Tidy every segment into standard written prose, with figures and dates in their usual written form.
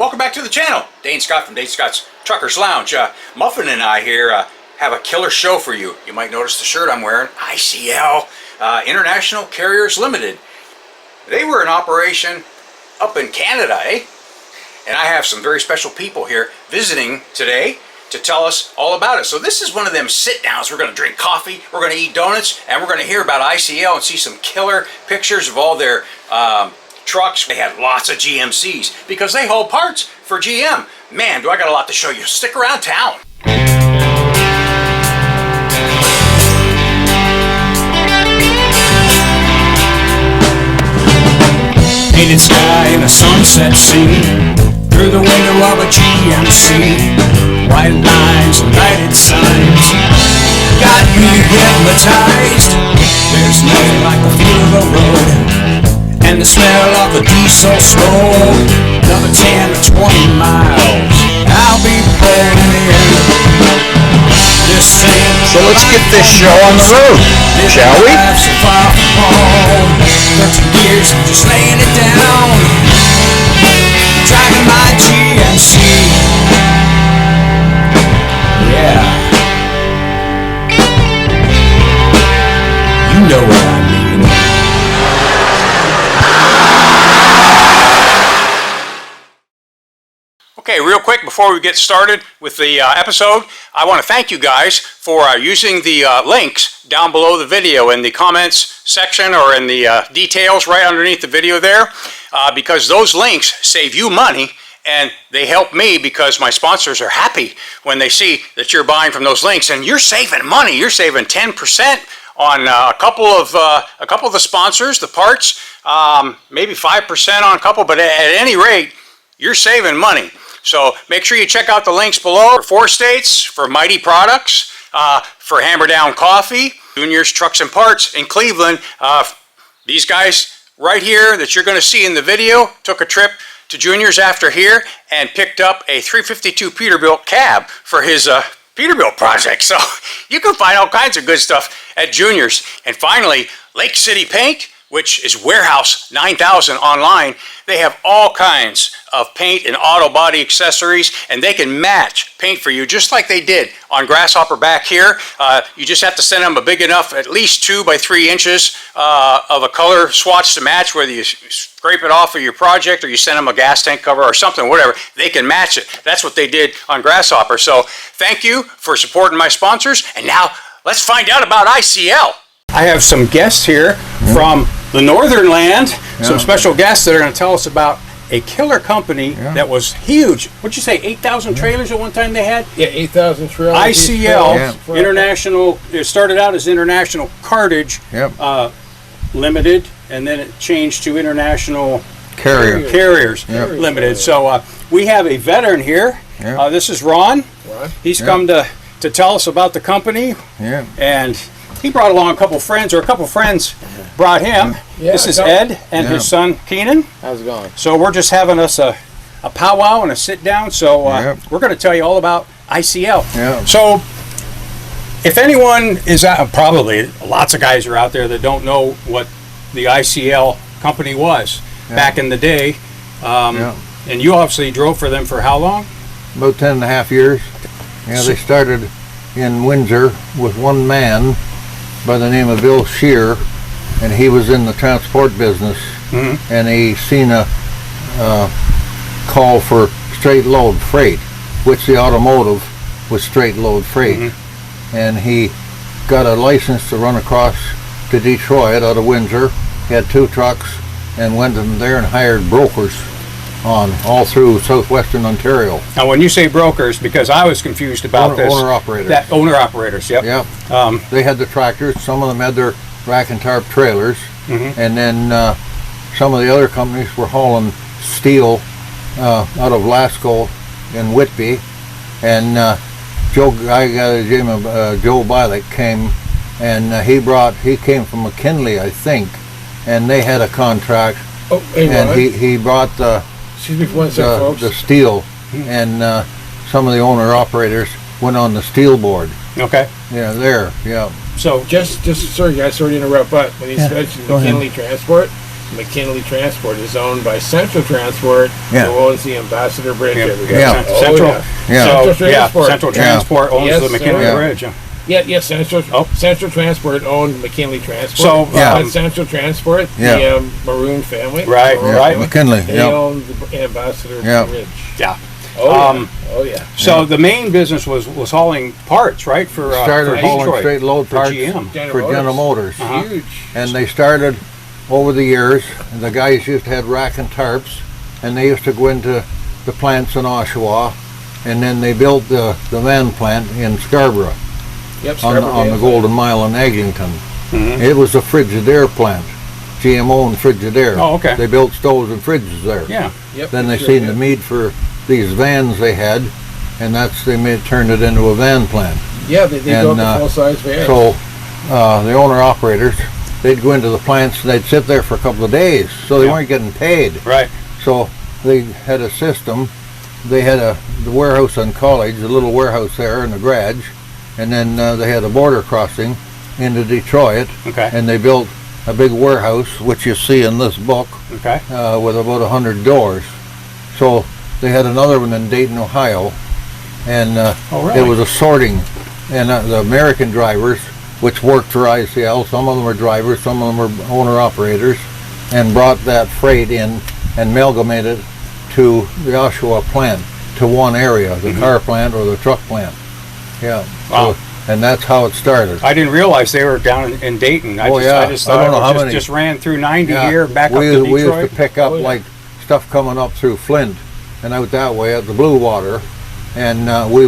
Welcome back to the channel. Dane Scott from Dane Scott's Truckers Lounge. Muffin and I here have a killer show for you. You might notice the shirt I'm wearing. ICL, International Carriers Limited. They were in operation up in Canada, eh? And I have some very special people here visiting today to tell us all about it. So this is one of them sit downs. We're going to drink coffee, we're going to eat donuts, and we're going to hear about ICL and see some killer pictures of all their trucks. They have lots of GMCs because they hold parts for GM. Man, do I got a lot to show you. Stick around town. Painted sky in a sunset scene, through the window of a GMC, white lines and lighted signs got me hypnotized. There's nothing like the feel of the road and the smell of the diesel smoke. Another 10 or 20 miles, I'll be pulling in. So let's get this show on the road, shall we? 13 years of just laying it down, driving my GMC. Yeah, you know what I mean. Okay, real quick before we get started with the episode, I want to thank you guys for using the links down below the video in the comments section or in the details right underneath the video there, because those links save you money and they help me because my sponsors are happy when they see that you're buying from those links, and you're saving money. You're saving 10% on a couple of the sponsors, the parts, maybe 5% on a couple, but at any rate, you're saving money. So make sure you check out the links below for 4 states, for MyTee Products, for Hammer Down Coffee, Junior's Trucks and Parts in Cleveland. These guys right here that you're going to see in the video took a trip to Junior's after here and picked up a 352 Peterbilt cab for his Peterbilt project. So you can find all kinds of good stuff at Junior's. And finally, Lake City Paint, which is Warehouse 9000 online. They have all kinds of paint and auto body accessories, and they can match paint for you just like they did on Grasshopper back here. You just have to send them a big enough, at least 2 by 3 inches of a color swatch to match, whether you scrape it off of your project or you send them a gas tank cover or something, whatever, they can match it. That's what they did on Grasshopper. So thank you for supporting my sponsors, and now let's find out about ICL. I have some guests here from the northern land, some special guests that are going to tell us about a killer company that was huge. What'd you say, 8,000 trailers at one time they had? Yeah, 8,000 trailers. ICL, International, it started out as International Cartage Limited, and then it changed to International Carriers Limited. So we have a veteran here. This is Ron. He's come to tell us about the company. And he brought along a couple friends, or a couple friends brought him. This is Ed and his son Keenan. How's it going? So we're just having us a powwow and a sit down. So we're going to tell you all about ICL. So if anyone is out, probably lots of guys are out there that don't know what the ICL company was back in the day. And you obviously drove for them for how long? About 10.5 years. Yeah, they started in Windsor with one man by the name of Bill Shear, and he was in the transport business, and he seen a call for straight load freight, which the automotive was straight load freight, and he got a license to run across to Detroit out of Windsor. He had 2 trucks and went in there and hired brokers on all through southwestern Ontario. Now when you say brokers, because I was confused about this. Owner-operators. Owner-operators, yep. They had the tractors, some of them had their rack and tarp trailers, and then some of the other companies were hauling steel out of Lasco in Whitby, and Joe Bilek came, and he came from McKinley, I think, and they had a contract, and he brought the steel, and some of the owner-operators went on the steel board. Okay. Yeah, So just sorry guys, sorry to interrupt, but when he mentioned McKinley Transport, McKinley Transport is owned by Central Transport, Yeah. who owns the Ambassador Bridge. Yeah. everybody. Yeah. Oh, Central, yeah. Yeah. Central So, yeah, Transport. Central Transport owns Yes, the McKinley sir. Bridge. Yeah, Central Oh. Central Transport owned McKinley Transport. So, Yeah. But Central Transport, Yeah. the Maroon family. Right, Maroon right. family, McKinley, They yeah. own the Ambassador Yeah. Bridge. Yeah. Oh, yeah. Um, Oh, yeah. So the main business was hauling parts, right? For Started hauling Detroit, straight load for parts GM. for General Motors. Uh-huh. Huge. And they started over the years, and the guys used to have rack and tarps, and they used to go into the plants in Oshawa, and then they built the van plant in Scarborough Yep, on Scarborough the Bay. Golden Mile in Eglinton. Mhm. It was a Frigidaire plant, GM owned Frigidaire. Oh, okay. They built stoves and fridges there. Yeah. Yep, Then they sure seen the did. need for these vans they had, and turned it into a van plant. Yeah, they and, built the full-size van. So the owner-operators, they'd go into the plants and they'd sit there for a couple of days, so they Yeah. weren't getting paid. Right. So they had a system. They had the warehouse on College, a little warehouse there in the garage, and then they had a border crossing into Detroit, Okay. and they built a big warehouse, which you see in this book, Okay. with about 100 doors. So they had another one in Dayton, Ohio, and Oh, really? it was a sorting, and the American drivers, which worked for ICL, some of them were drivers, some of them were owner-operators, and brought that freight in and amalgamated to the Oshawa plant, to one area, the car plant or the truck plant. Yeah. Wow. So, and that's how it started. I didn't realize they were down in Dayton. I Oh, just, yeah. I just I thought don't know how it was many. just ran through 90 Yeah. here, back up we, to we used Detroit. to pick up Oh, yeah. like stuff coming up through Flint and out that way at the Blue Water, and we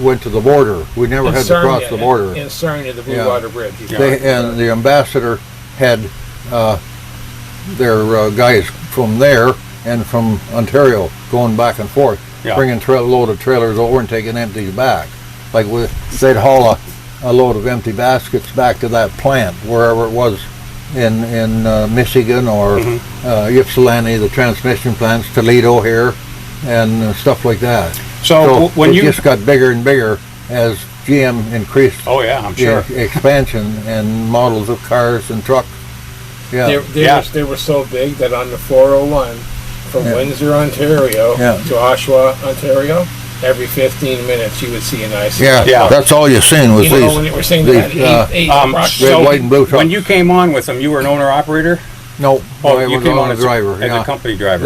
went to the border. We never In had to cross Sarnia, the border. In Sarnia, the Blue Yeah. Water Bridge. And the ambassador had their guys from there and from Ontario going back and forth, Yeah. bringing loaded trailers over and taking empties back. Like they'd haul a load of empty baskets back to that plant, wherever it was in Michigan or Ypsilanti, the transmission plants, Toledo here, and stuff like that. So when it you, just got bigger and bigger as GM increased oh yeah, I'm sure. the expansion and models of cars and trucks. Yeah. They were so big that on the 401 from Yeah. Windsor, Ontario Yeah. to Oshawa, Ontario, every 15 minutes you would see an ice. Yeah, Yeah. that's all you seen was You know, these. when they were saying these, that eight red, So white, and blue when trucks. you came on with them, you were an owner operator. No, Oh, I you was came on on a driver. as yeah. a company driver.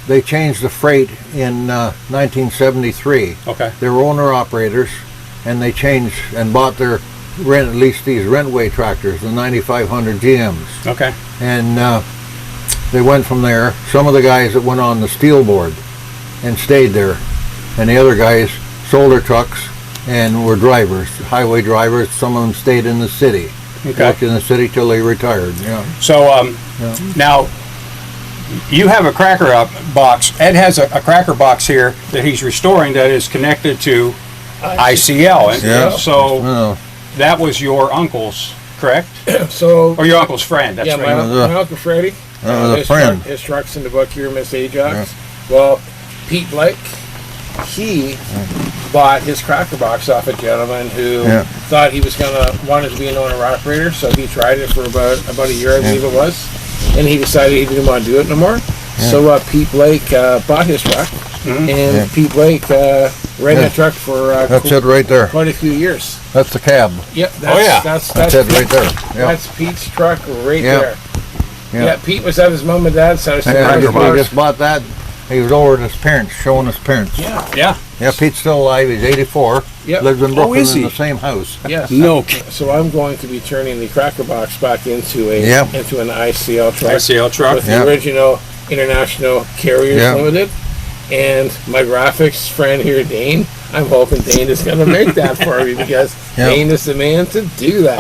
They changed the freight in 1973. Okay. They were owner operators, and they changed and bought their at least these rentway tractors, the 9500 GMs. Okay. And they went from there. Some of the guys that went on the steel board and stayed there, and the other guys sold their trucks and were drivers, highway drivers. Some of them stayed in the city, Okay. worked in the city till they retired. Yeah. So Yeah. now you have a cracker box. Ed has a cracker box here that he's restoring that is connected to ICL. And Yeah. so Oh, that was your uncle's, correct? So, Or your uncle's friend, that's yeah, right. my Uncle Freddie, was a his, friend. his truck's in the book here, Miss Ajax. Well, Pete Blake, he bought his cracker box off a gentleman who Yeah. thought he was wanted to be an owner operator, so he tried it for about a year, I believe it was, and he decided he didn't want to do it no more. So Pete Blake bought his truck, and Yeah. Pete Blake ran Yeah. that truck for that's it right there. quite a few years. That's the cab. Yep, Oh, yeah. that's That's it right Pete- there. Yeah. That's Pete's truck right Yeah. there. Yeah. Yeah, Pete was at his mom and dad's house. in Yeah, he Cracker just bought that. He was over at his parents, showing his parents. Yeah. Yeah. Yeah, Pete's still alive. He's 84. Yep. Lives in Brooklyn is in he? the same house. Yes. No. So I'm going to be turning the cracker box back into a Yep. into an ICL truck ICL truck. with Yeah. the original International Carriers Yeah. Limited. And my graphics friend here, Dane, I'm hoping Dane is going to make that for me because Yeah. Dane is the man to do that.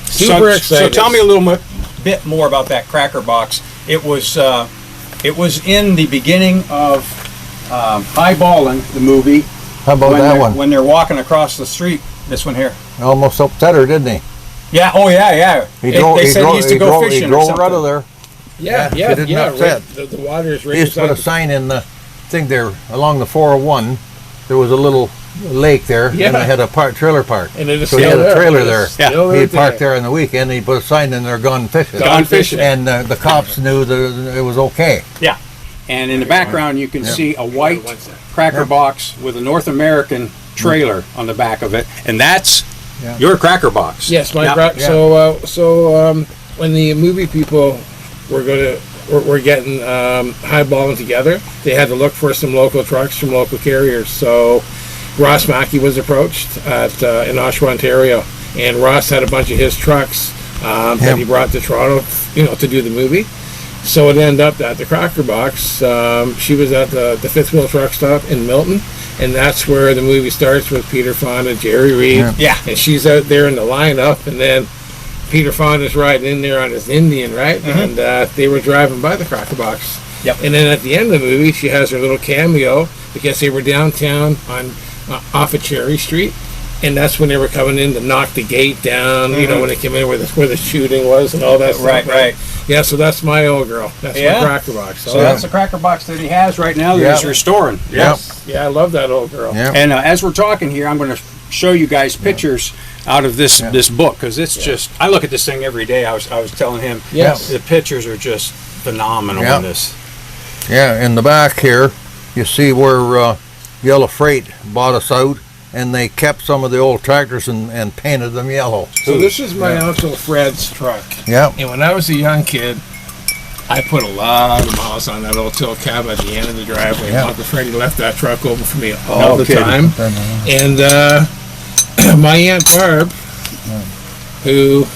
So Super excited. tell me a little bit more about that cracker box. It was in the beginning of Highballin', the movie. How about when that they're, one? When they're walking across the street. This one here. Almost upset her, didn't he? Yeah. Oh yeah. Yeah. He They- drove, they he said drove, he used to he go drove, fishing he or drove something. her out of there. yeah, she yeah, didn't yeah. upset. Right, the water is right He used to put a beside sign in the thing there along the 401. There was a little lake there, Yeah. and they had a trailer park. And it is So he still had a there. trailer It is there. still He there parked today. there on the weekend. And he put a sign in there, "Gone fishing." Gone fishing. And the cops knew that it was okay. Yeah. And in the background, you can see a white What's that? cracker box with a North American trailer on the back of it, and that's Yeah. your cracker box. Yes, my Yeah. when the movie people were getting highballing together, they had to look for some local trucks from local carriers. So Ross Mackey was approached in Oshawa, Ontario, and Ross had a bunch of his trucks that he brought to Toronto, to do the movie. So it ended up that the Cracker Box, she was at the Fifth Wheel Truck Stop in Milton, and that's where the movie starts with Peter Fonda, Jerry Reed, Yeah. and she's out there in the lineup, and then Peter Fonda's riding in there on his Indian, right? And they were driving by the Cracker Box. Yep. And then at the end of the movie, she has her little cameo because they were downtown on off of Cherry Street. And that's when they were coming in to knock the gate down, when they came in where the shooting was and all that stuff. Right. Yeah, so that's my old girl. That's Yeah? my Cracker Box. So that's the cracker box that he has right now that Yeah. he's restoring. Yep. Yeah, I love that old girl. Yeah. And as we're talking here, I'm going to show you guys pictures out of this book, because it's just, I look at this thing every day. I was telling him, Yes. the pictures are just phenomenal Yeah. in this. Yeah, in the back here, you see where Yellow Freight bought us out, and they kept some of the old tractors and painted them yellow. So this is my Uncle Fred's truck. Yeah. And when I was a young kid, I put a lot of miles on that old tilt cab at the end of the driveway. Yeah. Uncle Freddie left that truck over for me all the kidding. time. And my Aunt Barb, who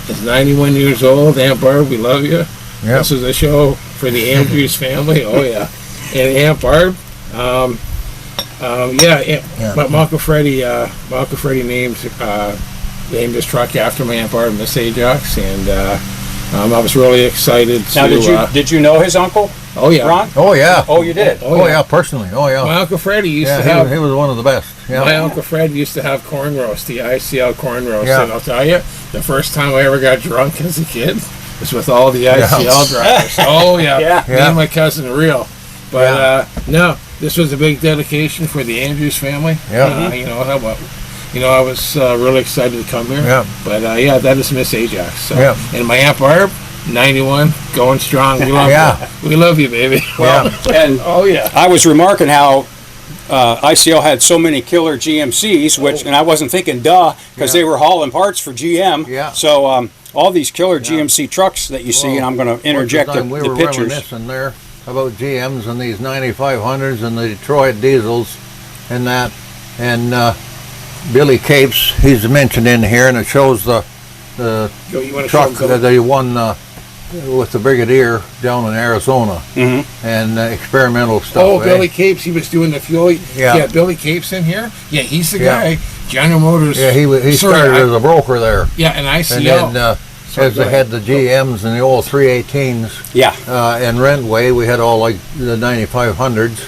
is 91 years old, Aunt Barb, we love you. Yeah. This is a show for the Andrews family. Oh, yeah. And Aunt Barb, but my Uncle Freddie named his truck after my Aunt Barb, Miss Ajax, and I was really excited Now, to. did you know his uncle, Oh yeah, Ron? Oh yeah. Oh, you did? Oh yeah, personally. Oh yeah. my Uncle Freddie used to Yeah, have. he was one of the best. Yeah. My Uncle Fred used to have corn roast, the ICL corn roast, Yeah. and I'll tell you, the first time I ever got drunk as a kid was with all the ICL drivers. Oh yeah, Yeah. me and my cousin real. But no, this was a big dedication for the Andrews family. Yeah. I was really excited to come here. Yeah. But that is Miss Ajax. So. Yeah. And my Aunt Barb, 91, going strong. We love Yeah. you. We love you, baby. Well, and Oh yeah. I was remarking how ICL had so many killer GMCs, and I wasn't thinking because they were hauling parts for GM. Yeah. So all these killer GMC trucks that you see, and I'm going to interject One time the we were pictures. reminiscing there about GMs and these 9500s and the Detroit diesels and that, and Billy Capes, he's mentioned in here, and it shows the You want to truck that they won with the Brigadier down in Arizona, and experimental stuff. Oh, eh? Billy Capes, he was doing the fuel. Yeah. Billy Capes in here. Yeah, he's the Yeah. guy. General Motors. Yeah, he started as a broker there, Yeah, and and ICL. then Sorry, as go they ahead. had the GMs and the old 318s Yeah. in Rentway, we had all like the 9500s,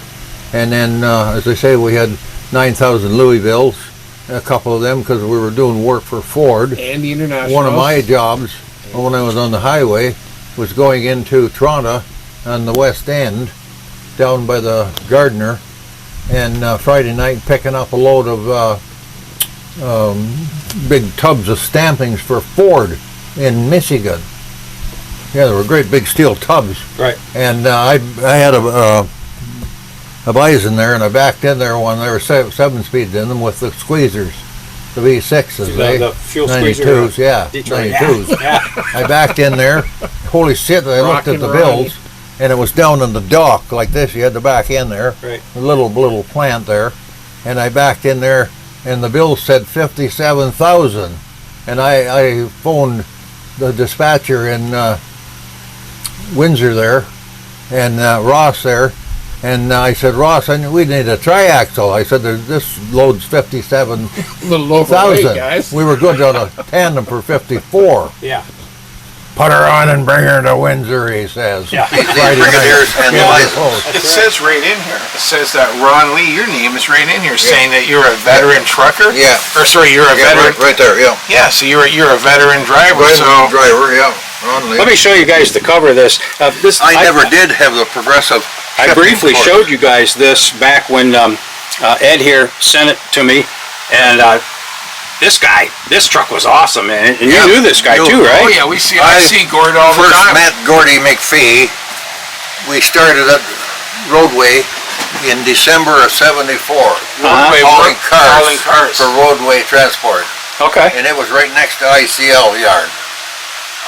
and then as I say, we had 9,000 Louisvilles, a couple of them because we were doing work for Ford. and the International. One of my jobs when I was on the highway was going into Toronto on the West End, down by the Gardner, and Friday night picking up a load of big tubs of stampings for Ford in Michigan. Yeah, they were great big steel tubs. Right. And I had a Bison there, and I backed in there when there were 7-speeds in them with the squeezers, the V6s, The fuel squeezer. 92s, yeah, Detroit. 92s. Yeah. I backed in there. Holy shit! I looked at the bills, and it was down in the dock like this. You had to back in there. Right. A little plant there, and I backed in there, and the bill said 57,000, and I phoned the dispatcher in Windsor there, and Ross there, and I said, Ross, we need a triaxle. I said, this loads 57,000. A little overweight, guys. We were good on a tandem for 54. Yeah. Put her on and bring her to Windsor, he says. Yeah. Friday Brigadiers night. and Yeah, license. It says right in here. It says that Ron Lee, your name is right in here, saying that you're a veteran trucker. Yeah. Or sorry, you're a veteran. right there, yeah. Yeah, so you're a veteran driver. So driver, yeah. Ron Lee. Let me show you guys the cover of this. I never did have the progressive. I briefly shifting showed you guys this back when Ed here sent it to me, and this truck was awesome, man. And Yeah. you knew this guy Knew- too, right? Oh yeah, I see Gord all the First time. met Gordy McPhee. We started at Roadway in December of '74. Roadway Hauling work, hauling cars cars. for roadway transport. Okay. And it was right next to ICL yard.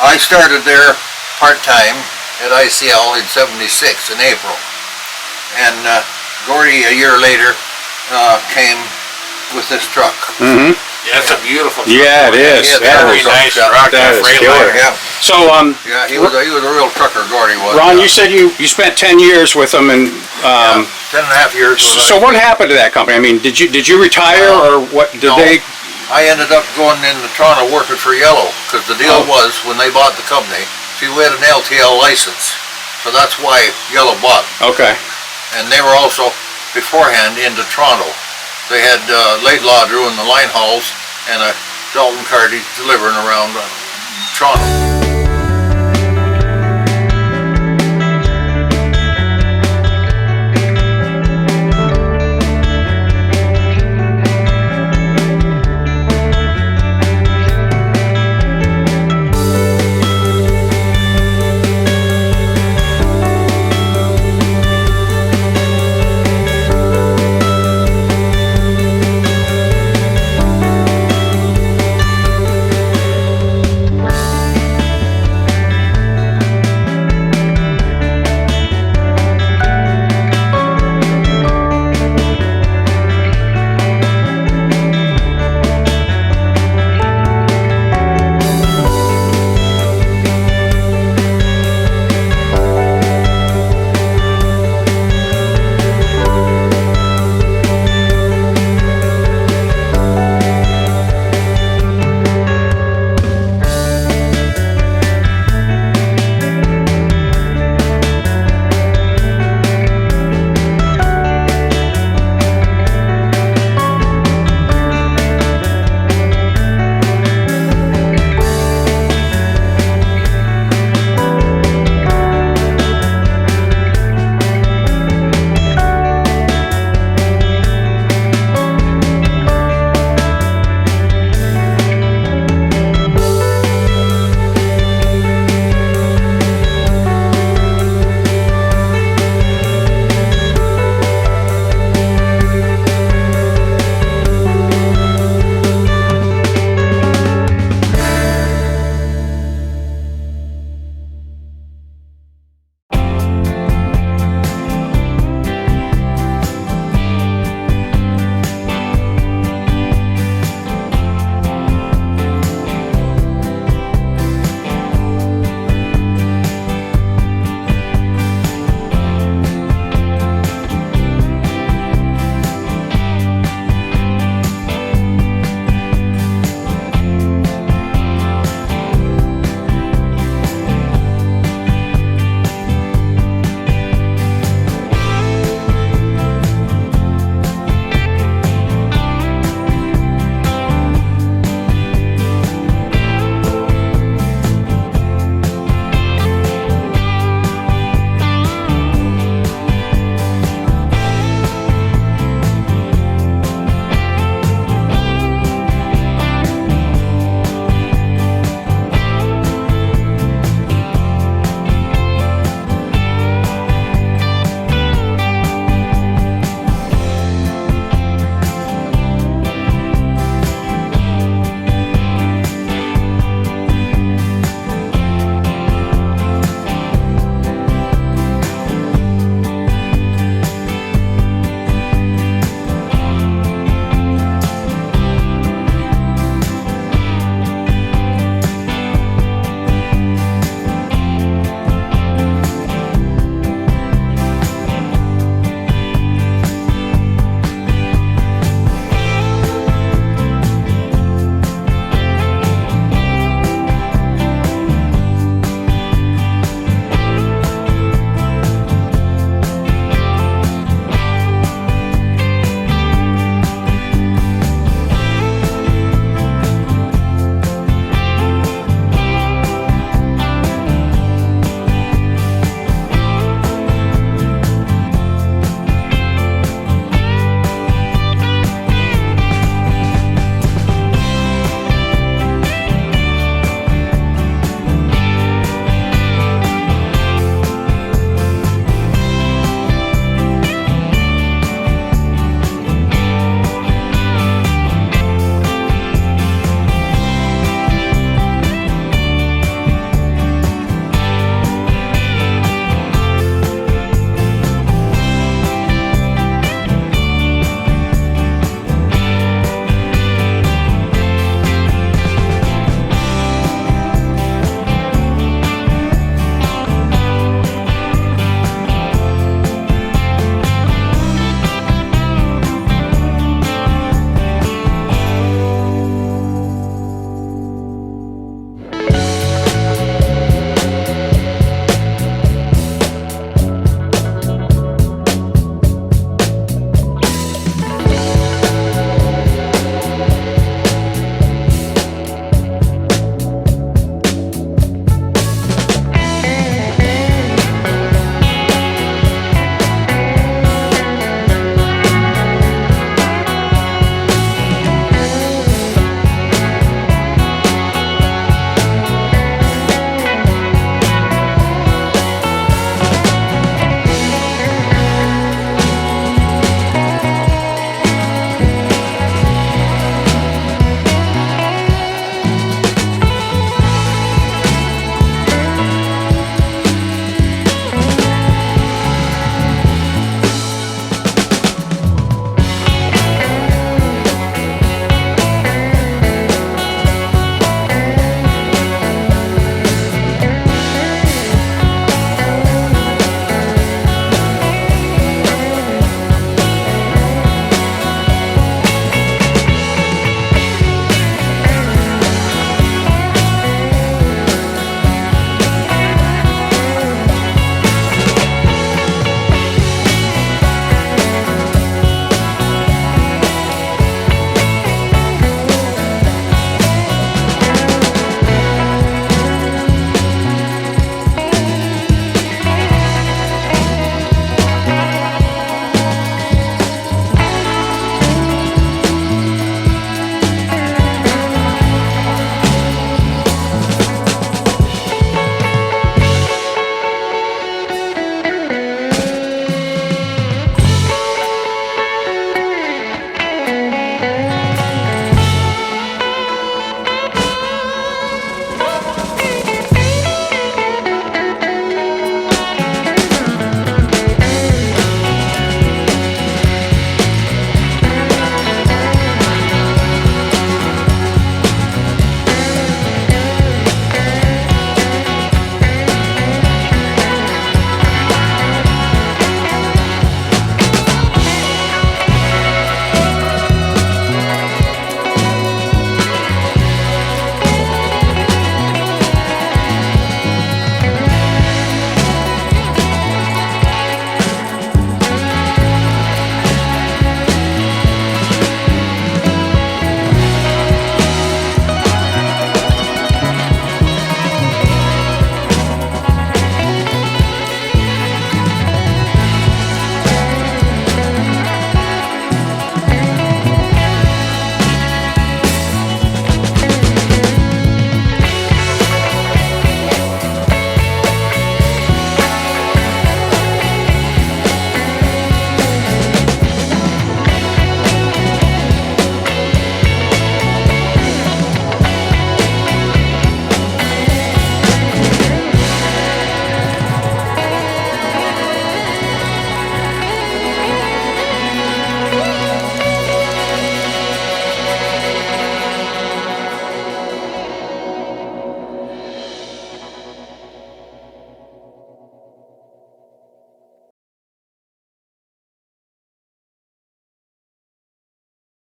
I started there part-time at ICL in '76 in April. And Gordy, a year later, came with this truck. Mm-hmm. Yeah, it's a beautiful truck. Yeah, it is. Yeah, That Very is- nice yeah, truck. that is killer. Yeah, So, yeah, he was a real trucker, Gordy was. Ron, you said you spent 10 years with him, and 10.5 years. so what happened to that company? I mean, did you retire, or what? Did No. they? I ended up going into Toronto working for Yellow, because the deal was, when they bought the company, see, we had an LTL license, so that's why Yellow bought it. Okay. And they were also, beforehand, into Toronto. They had Laidlaw doing the line hauls, and a Dalton car delivering around Toronto.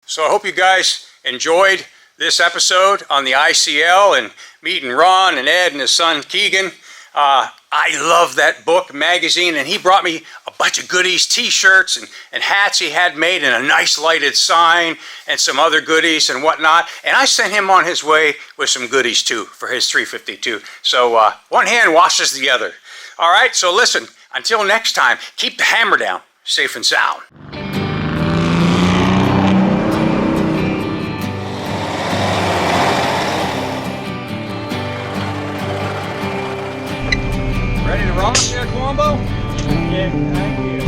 So I hope you guys enjoyed this episode on the ICL and meeting Ron and Ed and his son Keegan. I love that book magazine, and he brought me a bunch of goodies, t-shirts and hats he had made, and a nice lighted sign and some other goodies and whatnot. And I sent him on his way with some goodies too for his 352. So one hand washes the other. All right, so listen, until next time, keep the hammer down, safe and sound. Ready to rock there, Colombo? Yeah, thank you.